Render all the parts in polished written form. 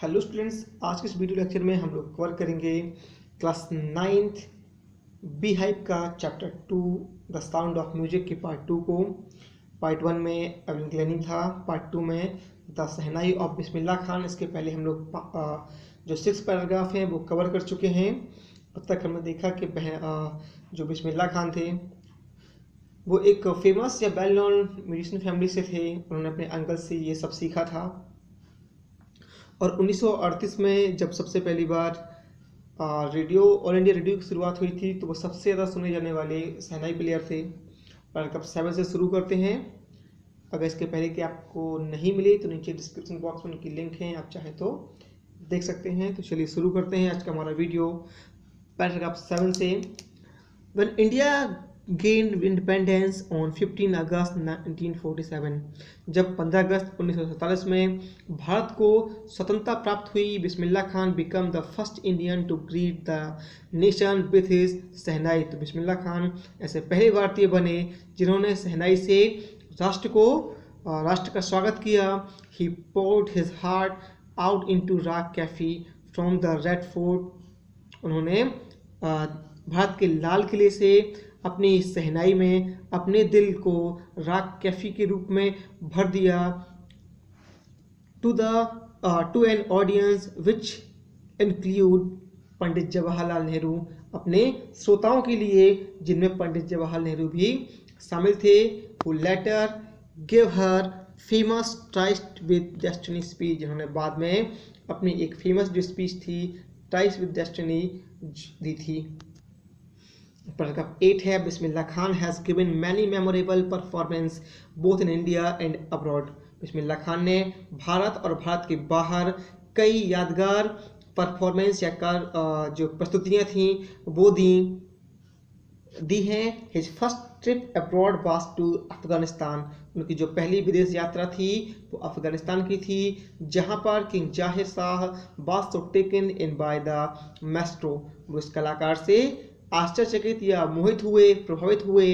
Hello students, आज के इस वीडियो लेक्चर में हम लोग कवर करेंगे क्लास 9th बी हाइप का chapter 2 the sound of music के पार्ट 2 को। पार्ट 1 में एवन ग्लेनिंग था, पार्ट 2 में the shehnai of Bismillah Khan. इसके पहले हम लोग जो 6 पैराग्राफ हैं वो कवर कर चुके हैं। अब तक हमने देखा कि जो बिस्मिल्लाह खान थे वो एक फेमस या वेल नोन म्यूजिशियन फैमिली से थे। उन्होंने अपने अंकल से ये सब सीखा था और 1938 में जब सबसे पहली बार रेडियो ऑल इंडिया रेडियो की शुरुआत हुई थी तो वो सबसे ज़्यादा सुने जाने वाले शहनाई प्लेयर थे। पैराग्राफ 7 से शुरू करते हैं। अगर इसके पहले कि आपको नहीं मिले तो नीचे डिस्क्रिप्शन बॉक्स में उनकी लिंक है, आप चाहें तो देख सकते हैं। तो चलिए शुरू करते हैं आज का हमारा वीडियो पैराग्राफ 7 से। When India gained independence on 15 अगस्त 1947, जब 15 अगस्त 1947 में भारत को स्वतंत्रता प्राप्त हुई, Bismillah Khan became the first Indian to greet the nation with his shehnai. तो बिस्मिल्लाह खान ऐसे पहले भारतीय बने जिन्होंने शहनाई से राष्ट्र का स्वागत किया। He poured his heart out into Raag Kafi from the Red Fort. उन्होंने भारत के लाल किले से अपनी शहनाई में अपने दिल को रॉक कैफी के रूप में भर दिया। To an audience which include Pandit Jawaharlal Nehru, अपने श्रोताओं के लिए जिनमें पंडित जवाहरलाल नेहरू भी शामिल थे। who later gave her famous tryst with destiny speech, जिन्होंने बाद में अपनी एक फेमस जो स्पीच थी ट्राइस्ट विद डेस्टिनी दी थी। पैराग्राफ 8 है, Bismillah Khan has given many memorable performance both in India and abroad. Bismillah Khan ने भारत और भारत के बाहर कई यादगार परफॉर्मेंस या जो प्रस्तुतियाँ थीं वो दी हैं। His first trip abroad was to Afghanistan. उनकी जो पहली विदेश यात्रा थी वो अफगानिस्तान की थी, जहाँ पर किंग जाहिर Shah was so taken in by the Maestro. वो इस कलाकार से आश्चर्यचकित या मोहित हुए, प्रभावित हुए।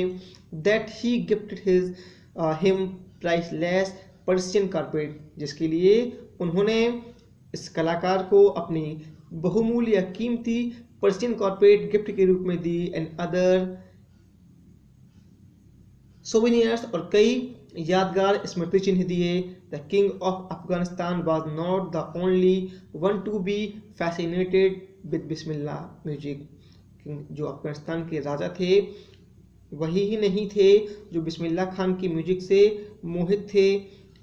That he gifted him priceless Persian carpet, जिसके लिए उन्होंने इस कलाकार को अपनी बहुमूल्य या कीमती पर्शियन कारपेट गिफ्ट के रूप में दी। एंड अदर सोवेनियर्स, और कई यादगार स्मृति चिन्ह दिए। The king of Afghanistan was not the only one to be fascinated with Bismillah music. जो अफगानिस्तान के राजा थे वही ही नहीं थे जो बिस्मिल्लाह खान की म्यूजिक से मोहित थे।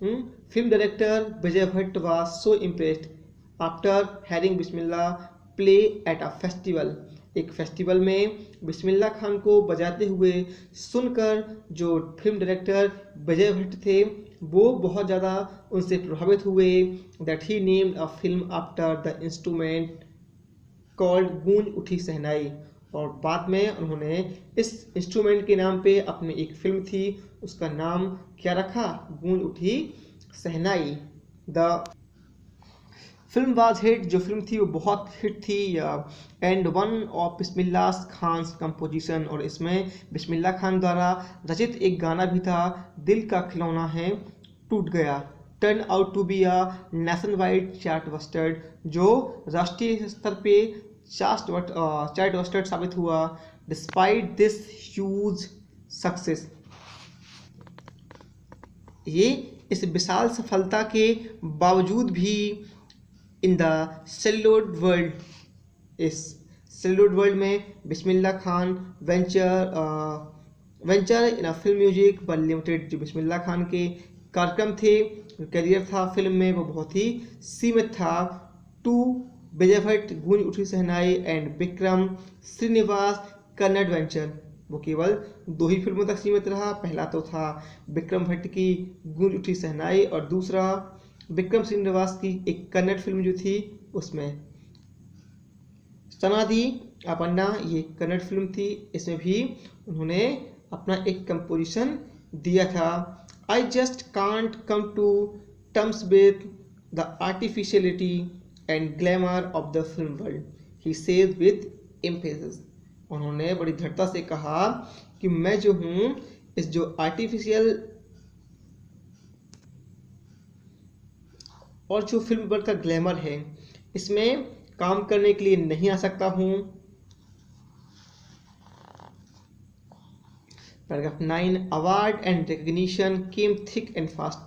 Film director Vijay Bhatt was so impressed after herring Bismillah play at a festival. एक फेस्टिवल में बिस्मिल्लाह खान को बजाते हुए सुनकर जो फिल्म डायरेक्टर विजय भट्ट थे वो बहुत ज़्यादा उनसे प्रभावित हुए। That he named a film after the instrument called गूंज उठी शहनाई। और बाद में उन्होंने इस इंस्ट्रूमेंट के नाम पे अपनी एक फिल्म थी उसका नाम क्या रखा, Goonj Uthi Shehnai. The film was hit, जो फिल्म थी वो बहुत हिट थी। And one of Bismillah Khan's composition, और इसमें बिस्मिल्लाह खान द्वारा रचित एक गाना भी था, दिल का खिलौना है टूट गया। Turn out to be a nation wide chart buster, जो राष्ट्रीय स्तर पे चार्ट बस्टर साबित हुआ। डिस्पाइट दिस ह्यूज सक्सेस, ये इस विशाल सफलता के बावजूद भी इन द सेल्यूलोइड वर्ल्ड, इस सेल्यूलोइड वर्ल्ड में Bismillah Khan venture in a film music पर लिमिटेड। जो बिस्मिल्लाह खान के कार्यक्रम थे, करियर था फिल्म में, वो बहुत ही सीमित था। टू विजय भट्ट गूंज उठी शहनाई एंड विक्रम श्रीनिवास कन्नड़ वेंचर, वो केवल 2 ही फिल्मों तक सीमित रहा। पहला तो था विक्रम भट्ट की गूंज उठी शहनाई और दूसरा विक्रम श्रीनिवास की एक कन्नड़ फिल्म जो थी उसमें सनादी अपन्ना, ये कन्नड़ फिल्म थी, इसमें भी उन्होंने अपना एक कंपोजिशन दिया था। I just can't come to terms with the artificiality and glamour of the film world, he says with emphasis. उन्होंने बड़ी दृढ़ता से कहा कि मैं जो हूँ इस जो आर्टिफिशियल और जो फिल्म वर्ल्ड का ग्लैमर है इसमें काम करने के लिए नहीं आ सकता हूँ। Paragraph 9, award and recognition came thick and fast.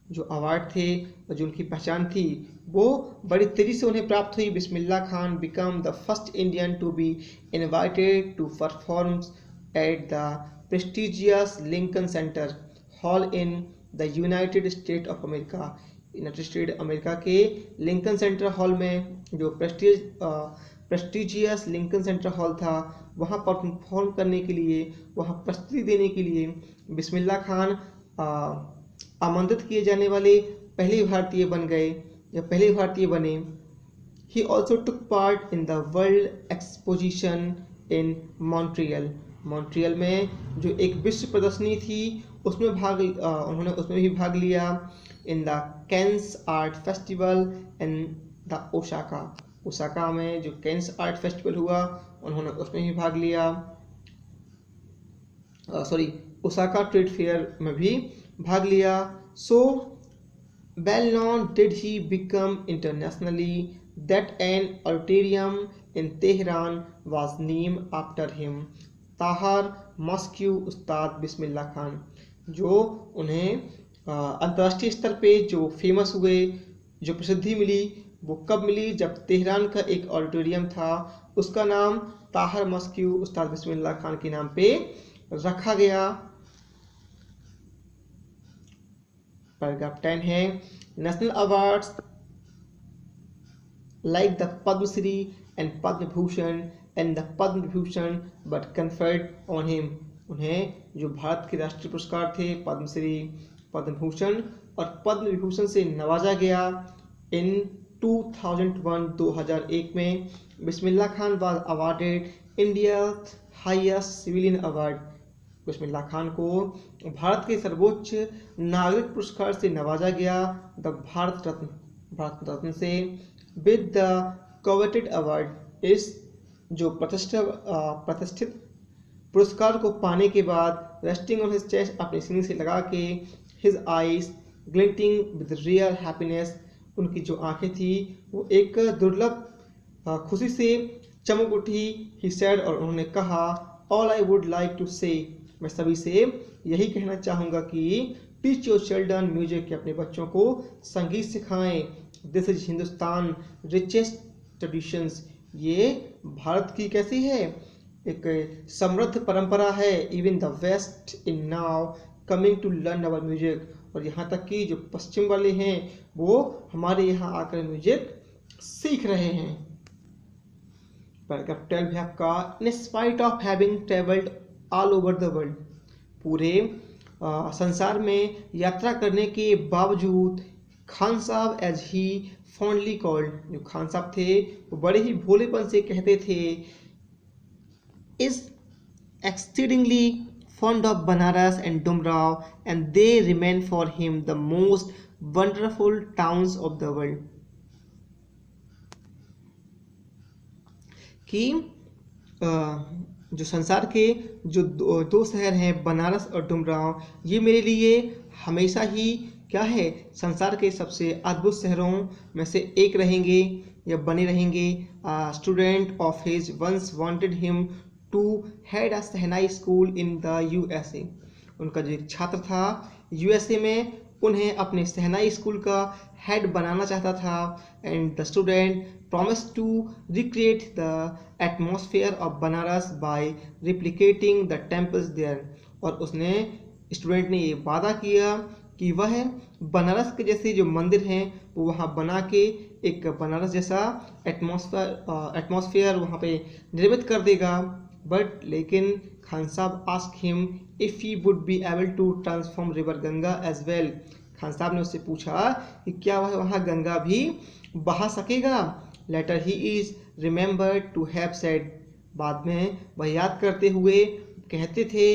जो अवार्ड थे और जो उनकी पहचान थी वो बड़ी तेजी से उन्हें प्राप्त हुई। Bismillah Khan became the first Indian to be invited to perform at the prestigious Lincoln Center hall in the United State of America. United State America के लिंकन सेंटर हॉल में, जो प्रेस्टिजियस लिंकन सेंटर हॉल था, वहाँ perform करने के लिए, वहाँ प्रस्तुति देने के लिए बिस्मिल्लाह खान आमंत्रित किए जाने वाले पहले भारतीय बन गए या पहले भारतीय बने। He also took part in the world exposition in Montreal. Montreal में जो एक विश्व प्रदर्शनी थी उसमें उन्होंने उसमें भी भाग लिया। In the cans art festival in the Osaka. Osaka में जो कैन्स आर्ट फेस्टिवल हुआ उन्होंने उसमें भी भाग लिया। ओसाका ट्रेड फेयर में भी भाग लिया। So well known did he become internationally that an auditorium in Tehran was name after him. ताहर मस्क्यू उस्ताद बिस्मिल्लाह खान। जो उन्हें अंतर्राष्ट्रीय स्तर पे जो फेमस हुए, जो प्रसिद्धि मिली, वो कब मिली? जब तेहरान का एक ऑडिटोरियम था, उसका नाम ताहर मस्क्यू उस्ताद बिस्मिल्लाह खान के नाम पे रखा गया। पैराग्राफ 10 है, national awards like the Padmashri and Padma Bhushan and the Padma Vibhushan but conferred on him. उन्हें जो भारत के राष्ट्रीय पुरस्कार थे पद्मश्री, पद्म भूषण और पद्म विभूषण से नवाजा गया। इन 2001 में Bismillah Khan was awarded India highest civilian award. Bismillah Khan को भारत के सर्वोच्च नागरिक पुरस्कार से नवाजा गया, द भारत रत्न, भारत रत्न से, विद द कॉवेटेड अवार्ड। इस जो प्रतिष्ठित पुरस्कार को पाने के बाद, रेस्टिंग ऑन हिज चेस्ट, अपने सीने से लगा के, his eyes glinting with real happiness, उनकी जो आंखें थी वो एक दुर्लभ खुशी से चमक उठी। ही सेड, और उन्होंने कहा, all I would like to say, मैं सभी से यही कहना चाहूँगा कि टीच योर चिल्ड्रन म्यूजिक, के अपने बच्चों को संगीत सिखाएं। This is Hindustan richest traditions, ये भारत की कैसी है, एक समृद्ध परंपरा है। Even the west in now coming to learn our music, और यहाँ तक कि जो पश्चिम वाले हैं वो हमारे यहाँ आकर म्यूजिक सीख रहे हैं। पैराग्राफ 12 है आपका, in spite of having travelled all over the world. पूरे संसार में यात्रा करने के बावजूद खान साहब, एज ही फॉन्डली कॉल्ड, जो खान साहब थे वो बड़े ही भोलेपन से कहते थे, is एक्ससीडिंगली fond of Banaras and Dumrao, and they remain for him the most wonderful towns of the world. कि जो संसार के जो दो शहर हैं बनारस और डुमरांव, ये मेरे लिए हमेशा ही क्या है, संसार के सबसे अद्भुत शहरों में से एक रहेंगे या बने रहेंगे। Student of his once wanted him to head a shehnai school in the USA. उनका जो एक छात्र था यूएसए में, उन्हें अपने शहनाई स्कूल का हेड बनाना चाहता था। And the student promise to recreate the atmosphere of Banaras by replicating the temples there. और उसने, स्टूडेंट ने ये वादा किया कि वह बनारस के जैसे जो मंदिर हैं वो वहाँ बना के एक बनारस जैसा एटमॉस्फेयर वहाँ पे निर्मित कर देगा। बट लेकिन Khan Sahab ask him if he would be able to transform river Ganga as well. Khan Sahab ने उससे पूछा कि क्या वह वहाँ गंगा भी बहा सकेगा। Later he is remembered to have said, बाद में वह याद करते हुए कहते थे,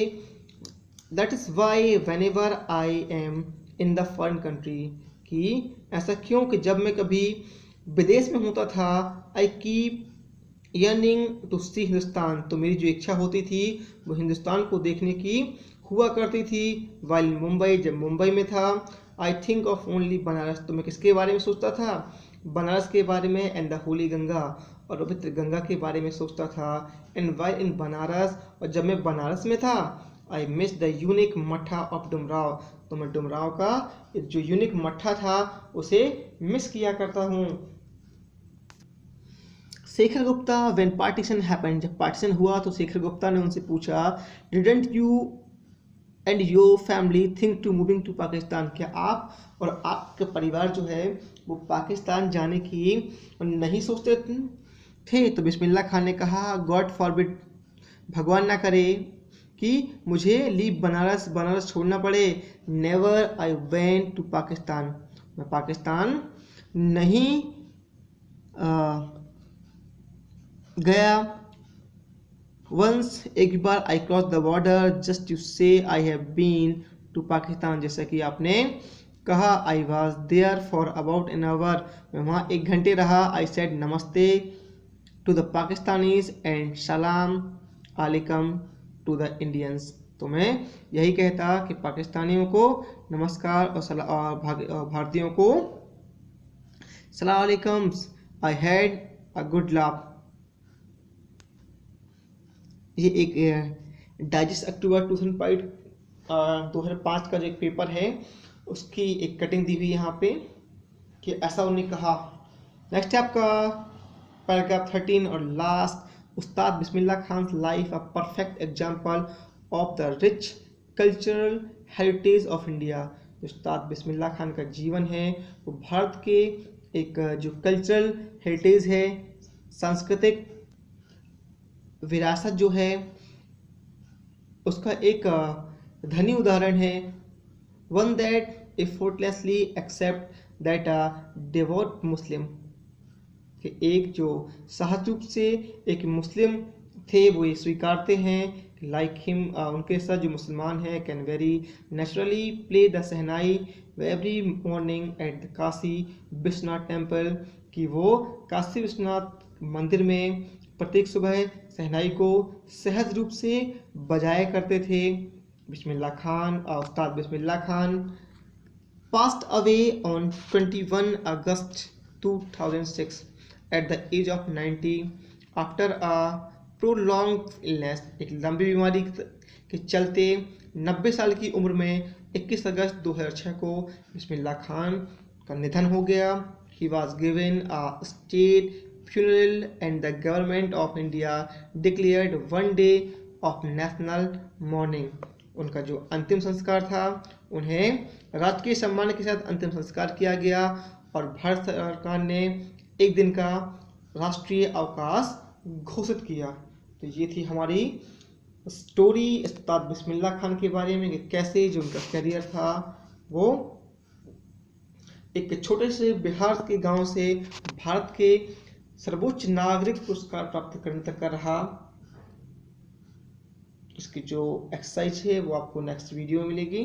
that is why whenever I am in the foreign country, कि ऐसा क्यों कि जब मैं कभी विदेश में होता था, आई कीप यर्निंग टू सी हिंदुस्तान, तो मेरी जो इच्छा होती थी वो हिंदुस्तान को देखने की हुआ करती थी। वाइल मुंबई, जब मुंबई में था, I think of only Banaras, तो मैं किसके बारे में सोचता था? बनारस के बारे में, एंड द होली गंगा, और पवित्र गंगा के बारे में सोचता था। एंड वाइल इन बनारस, और जब मैं बनारस में था, आई मिस द यूनिक मठा ऑफ डुमराव, तो मैं डुमराव का जो यूनिक मठा था उसे मिस किया करता हूँ। Shekhar Gupta, when partition happened, जब पार्टीशन हुआ तो शेखर गुप्ता ने उनसे पूछा, didn't you and your family think to moving to Pakistan, क्या आप और आपका परिवार जो है वो पाकिस्तान जाने की नहीं सोचते थे? तो बिस्मिल्लाह खान ने कहा, गॉड फॉरबिड, भगवान ना करे कि मुझे लीव बनारस छोड़ना पड़े। Never I went to Pakistan, मैं पाकिस्तान नहीं गया। वंस, एक बार, I cross the border just to say I have been to Pakistan, जैसा कि आपने कहा, I was there for about an hour, मैं वहाँ 1 घंटे रहा। I said namaste to the Pakistanis and salaam alaikum to the Indians, तो मैं यही कहता कि पाकिस्तानियों को नमस्कार और भारतीयों को सलाम अलैकुम। I had a good laugh. ये एक डाइजेस्ट अक्टूबर 2005 का जो एक पेपर है उसकी एक कटिंग दी हुई यहाँ पे कि ऐसा उन्होंने कहा। नेक्स्ट है आपका पैराग्राफ 13 और last, Ustad Bismillah Khan life a perfect example of the rich cultural heritage of India. Ustad Bismillah Khan का जीवन है वो भारत के एक जो कल्चरल हेरिटेज है, सांस्कृतिक विरासत जो है उसका एक धनी उदाहरण है। One that effortlessly accept that a devout Muslim, कि एक जो सहज रूप से एक मुस्लिम थे वो ये स्वीकारते हैं लाइक हिम, उनके साथ जो मुसलमान हैं, can very naturally play the shehnai every morning at the Kashi Vishwanath temple, कि वो काशी विश्वनाथ मंदिर में प्रत्येक सुबह सहनाई को सहज रूप से बजाया करते थे। बिस्मिल्लाह खान, उस्ताद Bismillah Khan passed away on 21 August 2006 at the age of 90 after a prolonged illness, एक लंबी बीमारी के चलते 90 साल की उम्र में 21 अगस्त 2006 को बिस्मिल्लाह खान का निधन हो गया। He was given a state funeral and the government of India declared one day of national mourning. उनका जो अंतिम संस्कार था उन्हें राजकीय सम्मान के साथ अंतिम संस्कार किया गया और भारत सरकार ने एक दिन का राष्ट्रीय अवकाश घोषित किया। तो ये थी हमारी स्टोरी उस्ताद बिस्मिल्लाह खान के बारे में कि कैसे जो उनका करियर था वो एक छोटे से बिहार के गांव से भारत के सर्वोच्च नागरिक पुरस्कार प्राप्त करने तक का रहा। इसकी जो एक्सरसाइज है वो आपको नेक्स्ट वीडियो में मिलेगी।